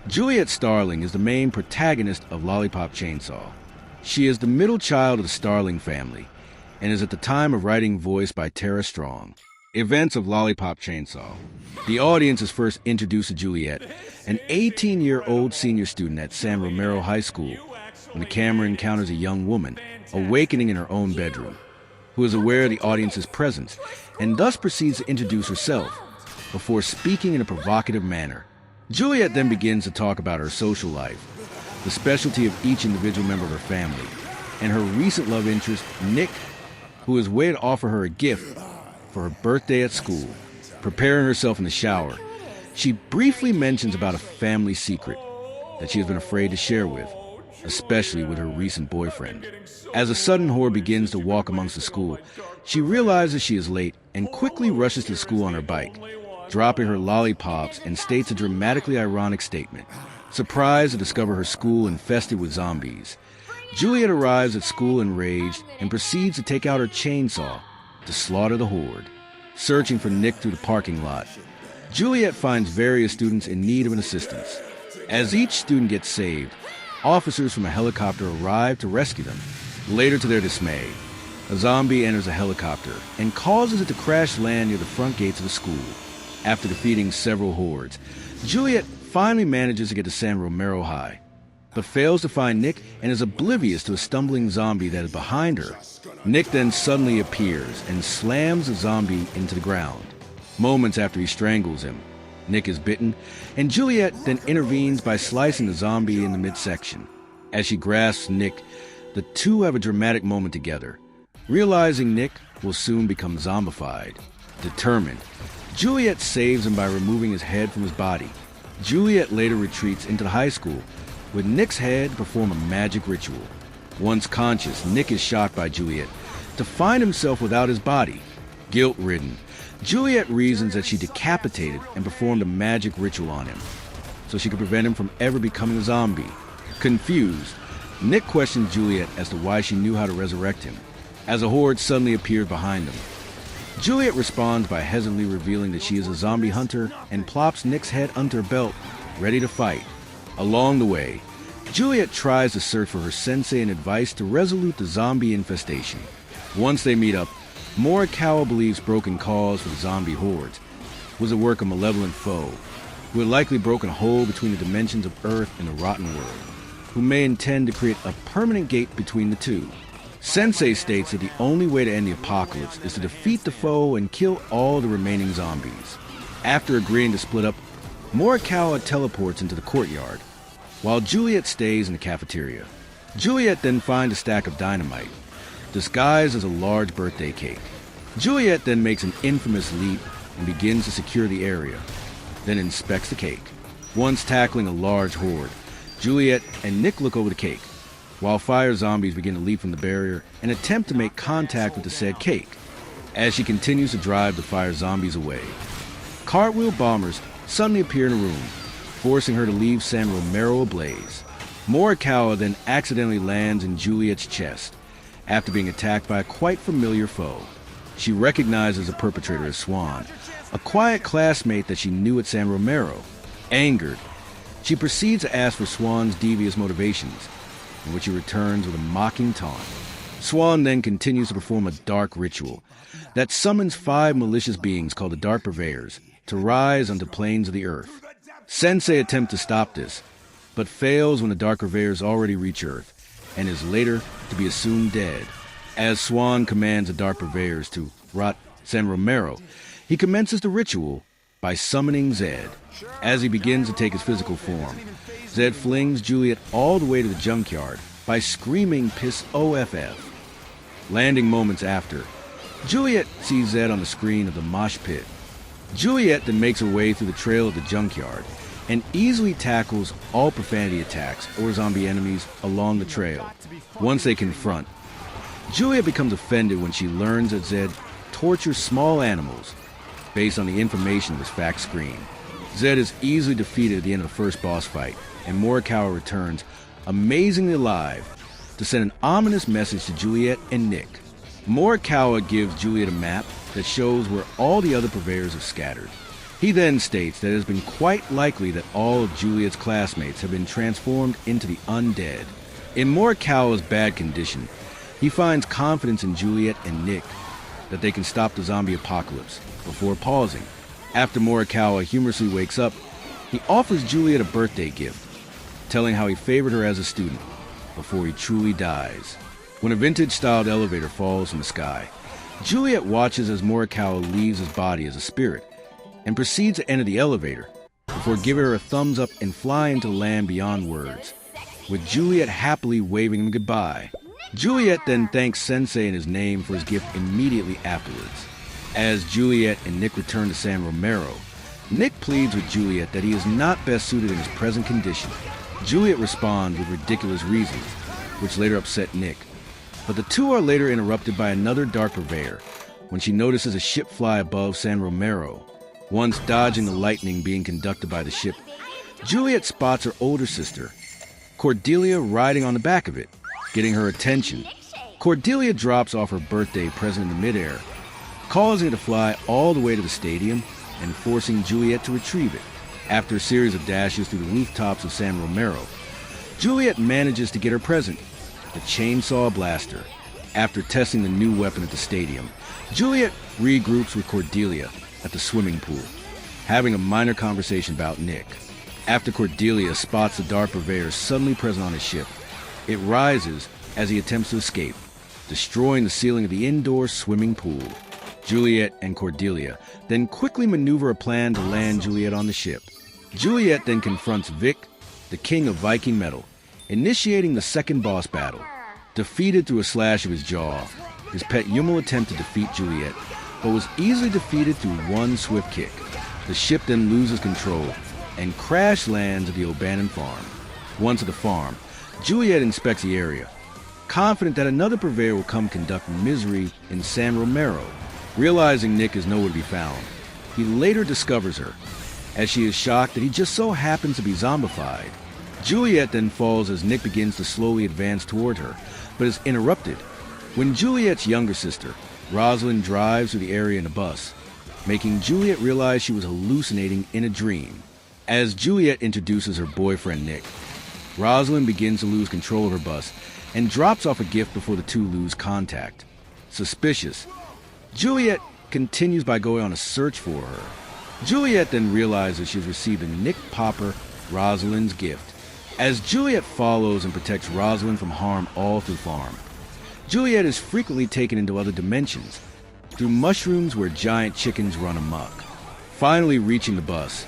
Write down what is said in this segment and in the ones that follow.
Juliet Starling is the main protagonist of Lollipop Chainsaw. She is the middle child of the Starling family and is at the time of writing voiced by Tara Strong. Events of Lollipop Chainsaw. The audience is first introduced to Juliet, an 18-year-old senior student at San Romero High School, when the camera encounters a young woman, awakening in her own bedroom, who is aware of the audience's presence and thus proceeds to introduce herself before speaking in a provocative manner. Juliet then begins to talk about her social life, the specialty of each individual member of her family, and her recent love interest, Nick, who is waiting to offer her a gift for her birthday at school. Preparing herself in the shower, she briefly mentions about a family secret that she has been afraid to share with, especially with her recent boyfriend. As a sudden horde begins to walk amongst the school, she realizes she is late and quickly rushes to school on her bike, dropping her lollipops, and states a dramatically ironic statement. Surprised to discover her school infested with zombies, Juliet arrives at school enraged and proceeds to take out her chainsaw to slaughter the horde. Searching for Nick through the parking lot, Juliet finds various students in need of an assistance. As each student gets saved, officers from a helicopter arrive to rescue them. Later, to their dismay, a zombie enters a helicopter and causes it to crash land near the front gates of the school. After defeating several hordes, Juliet finally manages to get to San Romero High, but fails to find Nick and is oblivious to a stumbling zombie that is behind her. Nick then suddenly appears and slams the zombie into the ground. Moments after he strangles him, Nick is bitten, and Juliet then intervenes by slicing the zombie in the midsection. As she grasps Nick, the two have a dramatic moment together. Realizing Nick will soon become zombified, determined, Juliet saves him by removing his head from his body. Juliet later retreats into the high school with Nick's head to perform a magic ritual. Once conscious, Nick is shocked by Juliet to find himself without his body. Guilt-ridden, Juliet reasons that she decapitated and performed a magic ritual on him so she could prevent him from ever becoming a zombie. Confused, Nick questions Juliet as to why she knew how to resurrect him, as a horde suddenly appears behind them. Juliet responds by hesitantly revealing that she is a zombie hunter and plops Nick's head under her belt, ready to fight. Along the way, Juliet tries to search for her sensei and advice to resolve the zombie infestation. Once they meet up, Morikawa believes Broken Cause for the zombie hordes was the work of a malevolent foe who had likely broken a hole between the dimensions of Earth and the rotten world, who may intend to create a permanent gate between the two. Sensei states that the only way to end the apocalypse is to defeat the foe and kill all the remaining zombies. After agreeing to split up, Morikawa teleports into the courtyard, while Juliet stays in the cafeteria. Juliet then finds a stack of dynamite, disguised as a large birthday cake. Juliet then makes an infamous leap and begins to secure the area, then inspects the cake. Once tackling a large horde, Juliet and Nick look over the cake, while fire zombies begin to leap from the barrier and attempt to make contact with the said cake. As she continues to drive the fire zombies away, cartwheel bombers suddenly appear in the room, forcing her to leave San Romero ablaze. Morikawa then accidentally lands in Juliet's chest after being attacked by a quite familiar foe. She recognizes the perpetrator as Swan, a quiet classmate that she knew at San Romero. Angered, she proceeds to ask for Swan's devious motivations, in which he returns with a mocking taunt. Swan then continues to perform a dark ritual that summons 5 malicious beings called the Dark Purveyors to rise onto planes of the earth. Sensei attempts to stop this, but fails when the Dark Purveyors already reach Earth, and is later to be assumed dead. As Swan commands the Dark Purveyors to rot San Romero, he commences the ritual by summoning Zed. As he begins to take his physical form, Zed flings Juliet all the way to the junkyard by screaming "Piss OFF." Landing moments after, Juliet sees Zed on the screen of the mosh pit. Juliet then makes her way through the trail of the junkyard and easily tackles all profanity attacks or zombie enemies along the trail. Once they confront, Juliet becomes offended when she learns that Zed tortures small animals based on the information of his fax screen. Zed is easily defeated at the end of the first boss fight, and Morikawa returns, amazingly alive, to send an ominous message to Juliet and Nick. Morikawa gives Juliet a map that shows where all the other purveyors have scattered. He then states that it has been quite likely that all of Juliet's classmates have been transformed into the undead. In Morikawa's bad condition, he finds confidence in Juliet and Nick that they can stop the zombie apocalypse before pausing. After Morikawa humorously wakes up, he offers Juliet a birthday gift, telling how he favored her as a student before he truly dies. When a vintage-styled elevator falls from the sky, Juliet watches as Morikawa leaves his body as a spirit and proceeds to enter the elevator before giving her a thumbs up and flying to land beyond words, with Juliet happily waving him goodbye. Juliet then thanks Sensei in his name for his gift immediately afterwards. As Juliet and Nick return to San Romero, Nick pleads with Juliet that he is not best suited in his present condition. Juliet responds with ridiculous reasons, which later upset Nick. But the two are later interrupted by another dark purveyor when she notices a ship fly above San Romero. Once dodging the lightning being conducted by the ship, Juliet spots her older sister, Cordelia, riding on the back of it, getting her attention. Cordelia drops off her birthday present in the midair, causing it to fly all the way to the stadium and forcing Juliet to retrieve it. After a series of dashes through the rooftops of San Romero, Juliet manages to get her present, the chainsaw blaster. After testing the new weapon at the stadium, Juliet regroups with Cordelia at the swimming pool, having a minor conversation about Nick. After Cordelia spots the dark purveyor suddenly present on his ship, it rises as he attempts to escape, destroying the ceiling of the indoor swimming pool. Juliet and Cordelia then quickly maneuver a plan to land Juliet on the ship. Juliet then confronts Vic, the king of Viking metal, initiating the second boss battle. Defeated through a slash of his jaw, his pet Yummel attempted to defeat Juliet, but was easily defeated through one swift kick. The ship then loses control and crash lands at the abandoned farm. Once at the farm, Juliet inspects the area, confident that another purveyor will come conduct misery in San Romero. Realizing Nick is nowhere to be found, he later discovers her, as she is shocked that he just so happens to be zombified. Juliet then falls as Nick begins to slowly advance toward her, but is interrupted when Juliet's younger sister, Rosalind, drives through the area in a bus, making Juliet realize she was hallucinating in a dream. As Juliet introduces her boyfriend Nick, Rosalind begins to lose control of her bus and drops off a gift before the two lose contact. Suspicious, Juliet continues by going on a search for her. Juliet then realizes she has received a Nick Popper, Rosalind's gift. As Juliet follows and protects Rosalind from harm all through farm, Juliet is frequently taken into other dimensions, through mushrooms where giant chickens run amok. Finally reaching the bus,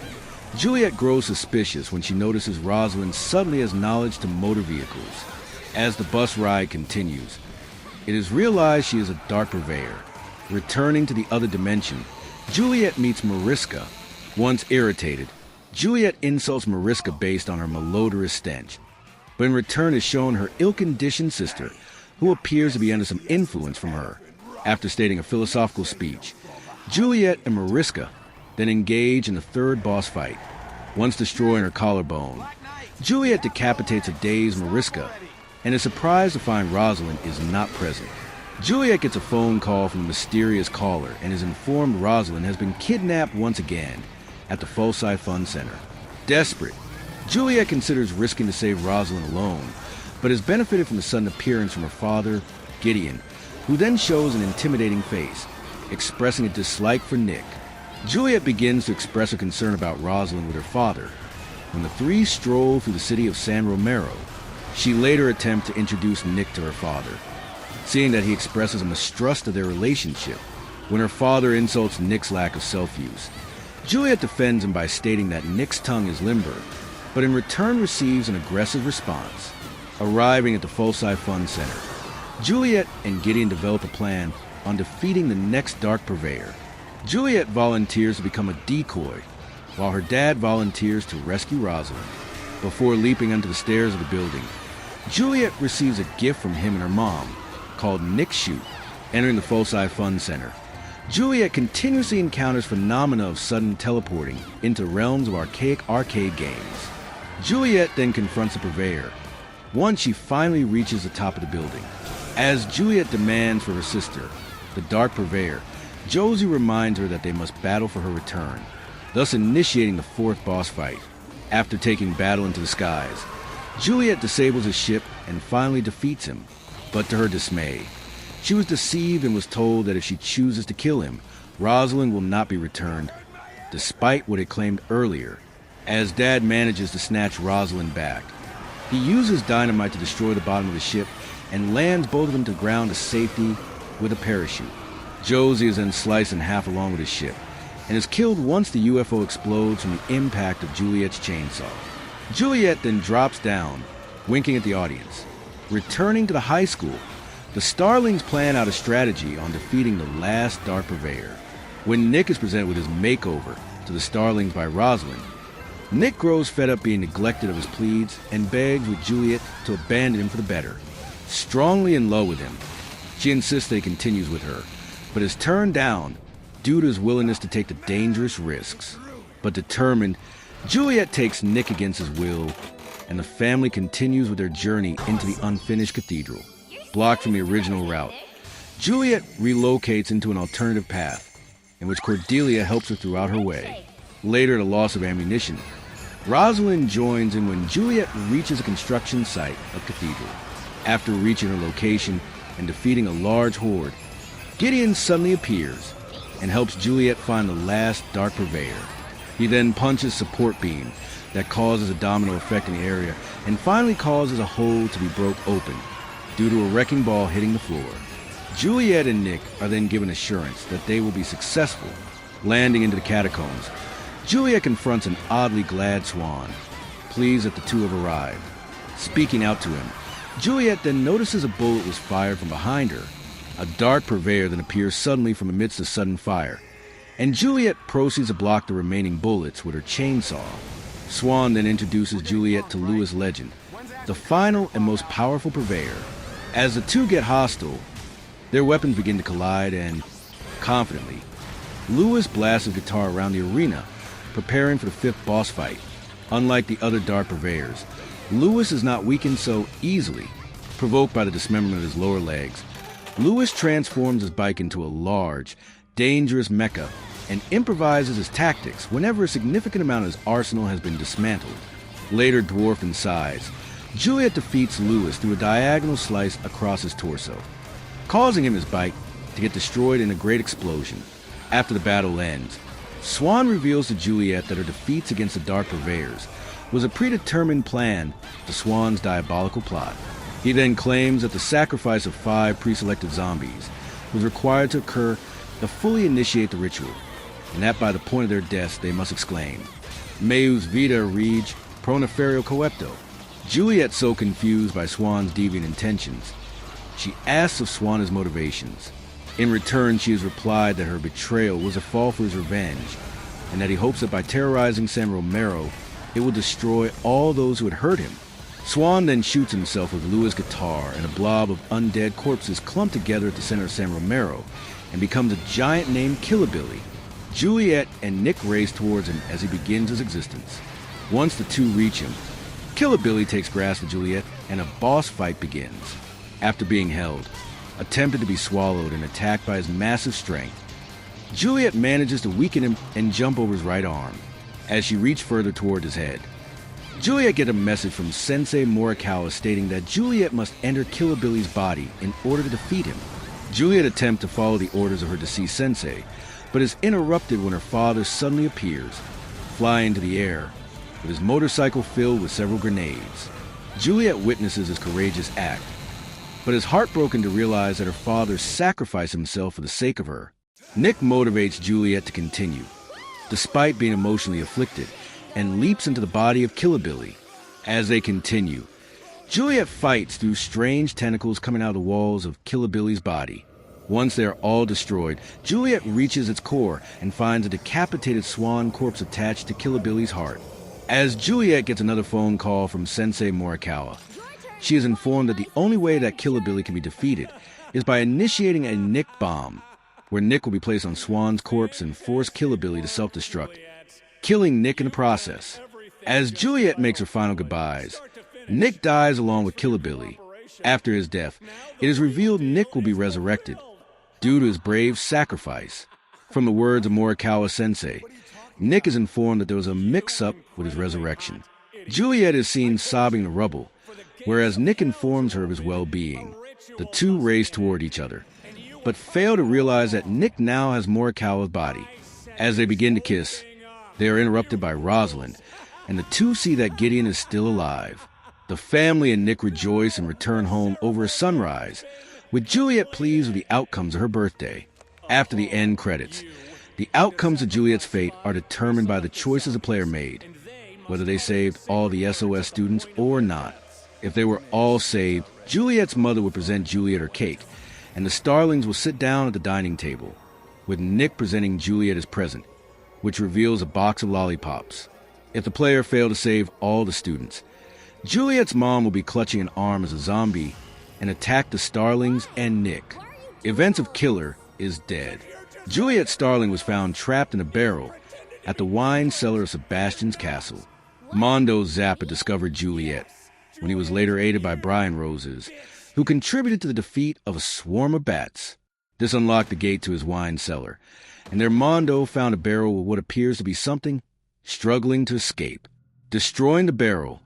Juliet grows suspicious when she notices Rosalind suddenly has knowledge to motor vehicles. As the bus ride continues, it is realized she is a dark purveyor. Returning to the other dimension, Juliet meets Mariska. Once irritated, Juliet insults Mariska based on her malodorous stench, but in return is shown her ill-conditioned sister, who appears to be under some influence from her. After stating a philosophical speech, Juliet and Mariska then engage in the third boss fight. Once destroying her collarbone, Juliet decapitates a dazed Mariska and is surprised to find Rosalind is not present. Juliet gets a phone call from a mysterious caller and is informed Rosalind has been kidnapped once again at the Foci Fun Center. Desperate, Juliet considers risking to save Rosalind alone, but is benefited from the sudden appearance from her father, Gideon, who then shows an intimidating face, expressing a dislike for Nick. Juliet begins to express her concern about Rosalind with her father. When the three stroll through the city of San Romero, she later attempts to introduce Nick to her father, seeing that he expresses a mistrust of their relationship when her father insults Nick's lack of self-use. Juliet defends him by stating that Nick's tongue is limber, but in return receives an aggressive response. Arriving at the Foci Fun Center, Juliet and Gideon develop a plan on defeating the next dark purveyor. Juliet volunteers to become a decoy, while her dad volunteers to rescue Rosalind. Before leaping onto the stairs of the building, Juliet receives a gift from him and her mom, called Nick's Shoot. Entering the Foci Fun Center, Juliet continuously encounters phenomena of sudden teleporting into realms of archaic arcade games. Juliet then confronts the purveyor, once she finally reaches the top of the building. As Juliet demands for her sister, the dark purveyor, Josie reminds her that they must battle for her return. thus initiating the fourth boss fight. After taking battle into the skies, Juliet disables his ship and finally defeats him, but to her dismay, she was deceived and was told that if she chooses to kill him, Rosalind will not be returned, despite what it claimed earlier, as Dad manages to snatch Rosalind back. He uses dynamite to destroy the bottom of the ship and lands both of them to the ground to safety with a parachute. Josie is then sliced in half along with his ship and is killed once the UFO explodes from the impact of Juliet's chainsaw. Juliet then drops down, winking at the audience. Returning to the high school, the Starlings plan out a strategy on defeating the last Dark Purveyor. When Nick is presented with his makeover to the Starlings by Rosalind, Nick grows fed up being neglected of his pleas and begs with Juliet to abandon him for the better. Strongly in love with him, she insists that he continues with her, but is turned down due to his willingness to take the dangerous risks. But determined, Juliet takes Nick against his will, and the family continues with their journey into the unfinished cathedral. Blocked from the original route, Juliet relocates into an alternative path, in which Cordelia helps her throughout her way. Later, at a loss of ammunition, Rosalind joins in when Juliet reaches a construction site of cathedral. After reaching her location and defeating a large horde, Gideon suddenly appears and helps Juliet find the last Dark Purveyor. He then punches support beam that causes a domino effect in the area and finally causes a hole to be broke open due to a wrecking ball hitting the floor. Juliet and Nick are then given assurance that they will be successful. Landing into the catacombs, Juliet confronts an oddly glad Swan, pleased that the two have arrived. Speaking out to him, Juliet then notices a bullet was fired from behind her. A Dark Purveyor then appears suddenly from amidst the sudden fire, and Juliet proceeds to block the remaining bullets with her chainsaw. Swan then introduces Juliet to Louis Legend, the final and most powerful Purveyor. As the two get hostile, their weapons begin to collide and, confidently, Louis blasts his guitar around the arena, preparing for the fifth boss fight. Unlike the other Dark Purveyors, Louis is not weakened so easily. Provoked by the dismemberment of his lower legs, Louis transforms his bike into a large, dangerous mecha and improvises his tactics whenever a significant amount of his arsenal has been dismantled. Later dwarfed in size, Juliet defeats Louis through a diagonal slice across his torso, causing him his bike to get destroyed in a great explosion. After the battle ends, Swan reveals to Juliet that her defeats against the Dark Purveyors was a predetermined plan to Swan's diabolical plot. He then claims that the sacrifice of 5 pre-selected zombies was required to occur to fully initiate the ritual, and that by the point of their deaths they must exclaim, Meus vita rege proneferio coepto. Juliet, so confused by Swan's deviant intentions, she asks of Swan his motivations. In return, she has replied that her betrayal was a fall for his revenge, and that he hopes that by terrorizing San Romero, it will destroy all those who had hurt him. Swan then shoots himself with Louis' guitar, and a blob of undead corpses clump together at the center of San Romero, and becomes a giant named Killabilly. Juliet and Nick race towards him as he begins his existence. Once the two reach him, Killabilly takes grasp of Juliet, and a boss fight begins. After being held, attempted to be swallowed and attacked by his massive strength, Juliet manages to weaken him and jump over his right arm as she reached further toward his head. Juliet gets a message from Sensei Morikawa stating that Juliet must enter Killabilly's body in order to defeat him. Juliet attempts to follow the orders of her deceased sensei, but is interrupted when her father suddenly appears, flying into the air, with his motorcycle filled with several grenades. Juliet witnesses his courageous act, but is heartbroken to realize that her father sacrificed himself for the sake of her. Nick motivates Juliet to continue, despite being emotionally afflicted, and leaps into the body of Killabilly. As they continue, Juliet fights through strange tentacles coming out of the walls of Killabilly's body. Once they are all destroyed, Juliet reaches its core and finds a decapitated swan corpse attached to Killabilly's heart. As Juliet gets another phone call from Sensei Morikawa, she is informed that the only way that Killabilly can be defeated is by initiating a Nick bomb, where Nick will be placed on Swan's corpse and force Killabilly to self-destruct, killing Nick in the process. As Juliet makes her final goodbyes, Nick dies along with Killabilly. After his death, it is revealed Nick will be resurrected due to his brave sacrifice. From the words of Morikawa Sensei, Nick is informed that there was a mix-up with his resurrection. Juliet is seen sobbing the rubble, whereas Nick informs her of his well-being. The two race toward each other, but fail to realize that Nick now has Morikawa's body. As they begin to kiss, they are interrupted by Rosalind, and the two see that Gideon is still alive. The family and Nick rejoice and return home over a sunrise, with Juliet pleased with the outcomes of her birthday. After the end credits, the outcomes of Juliet's fate are determined by the choices a player made, whether they saved all the SOS students or not. If they were all saved, Juliet's mother would present Juliet her cake, and the Starlings will sit down at the dining table, with Nick presenting Juliet his present, which reveals a box of lollipops. If the player failed to save all the students, Juliet's mom will be clutching an arm as a zombie and attack the Starlings and Nick. Events of Killer is dead. Juliet Starling was found trapped in a barrel at the wine cellar of Sebastian's castle. Mondo Zappa discovered Juliet, when he was later aided by Brian Roses, who contributed to the defeat of a swarm of bats. This unlocked the gate to his wine cellar, and there Mondo found a barrel with what appears to be something struggling to escape. Destroying the barrel,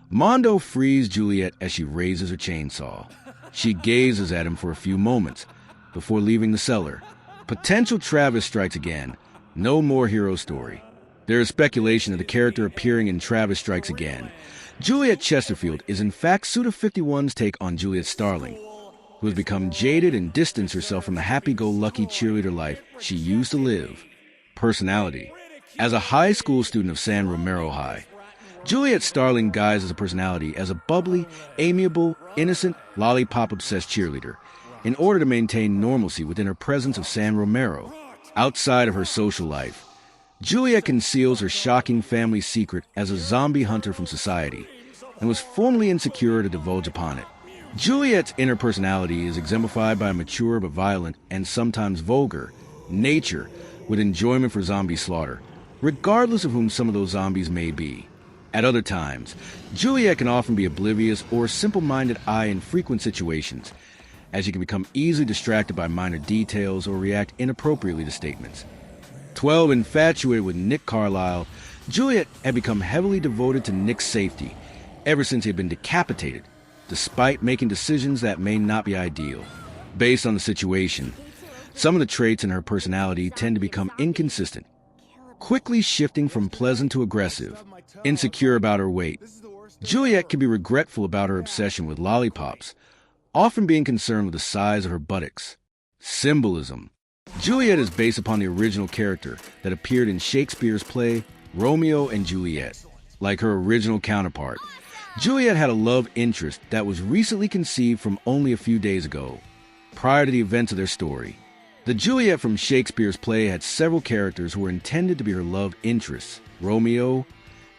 Mondo frees Juliet as she raises her chainsaw. She gazes at him for a few moments before leaving the cellar. Potential Travis strikes again. No more hero story. There is speculation of the character appearing in Travis Strikes Again. Juliet Chesterfield is in fact Suda 51's take on Juliet Starling, who has become jaded and distanced herself from the happy-go-lucky cheerleader life she used to live. Personality. As a high school student of San Romero High, Juliet Starling guises a personality as a bubbly, amiable, innocent, lollipop-obsessed cheerleader in order to maintain normalcy within her presence of San Romero. Outside of her social life, Juliet conceals her shocking family secret as a zombie hunter from society and was formerly insecure to divulge upon it. Juliet's inner personality is exemplified by a mature but violent and sometimes vulgar nature with enjoyment for zombie slaughter, regardless of whom some of those zombies may be. At other times, Juliet can often be oblivious or simple-minded in frequent situations, as she can become easily distracted by minor details or react inappropriately to statements. 12, infatuated with Nick Carlisle, Juliet had become heavily devoted to Nick's safety ever since he had been decapitated, despite making decisions that may not be ideal. Based on the situation, some of the traits in her personality tend to become inconsistent, quickly shifting from pleasant to aggressive. Insecure about her weight, Juliet can be regretful about her obsession with lollipops, often being concerned with the size of her buttocks. Symbolism. Juliet is based upon the original character that appeared in Shakespeare's play Romeo and Juliet. Like her original counterpart, Juliet had a love interest that was recently conceived from only a few days ago, prior to the events of their story. The Juliet from Shakespeare's play had several characters who were intended to be her love interests: Romeo,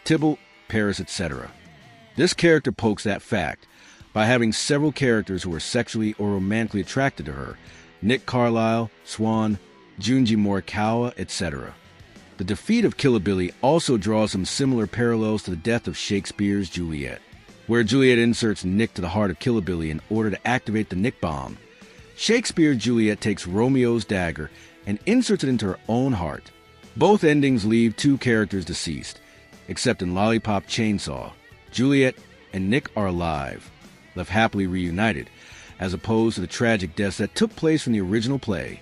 Tybalt, Paris, etc. This character pokes that fact by having several characters who were sexually or romantically attracted to her: Nick Carlisle, Swan, Junji Morikawa, etc. The defeat of Killer Billy also draws some similar parallels to the death of Shakespeare's Juliet, where Juliet inserts Nick to the heart of Killer Billy in order to activate the Nick bomb. Shakespeare's Juliet takes Romeo's dagger and inserts it into her own heart. Both endings leave two characters deceased, except in Lollipop Chainsaw, Juliet and Nick are alive, left happily reunited, as opposed to the tragic deaths that took place from the original play.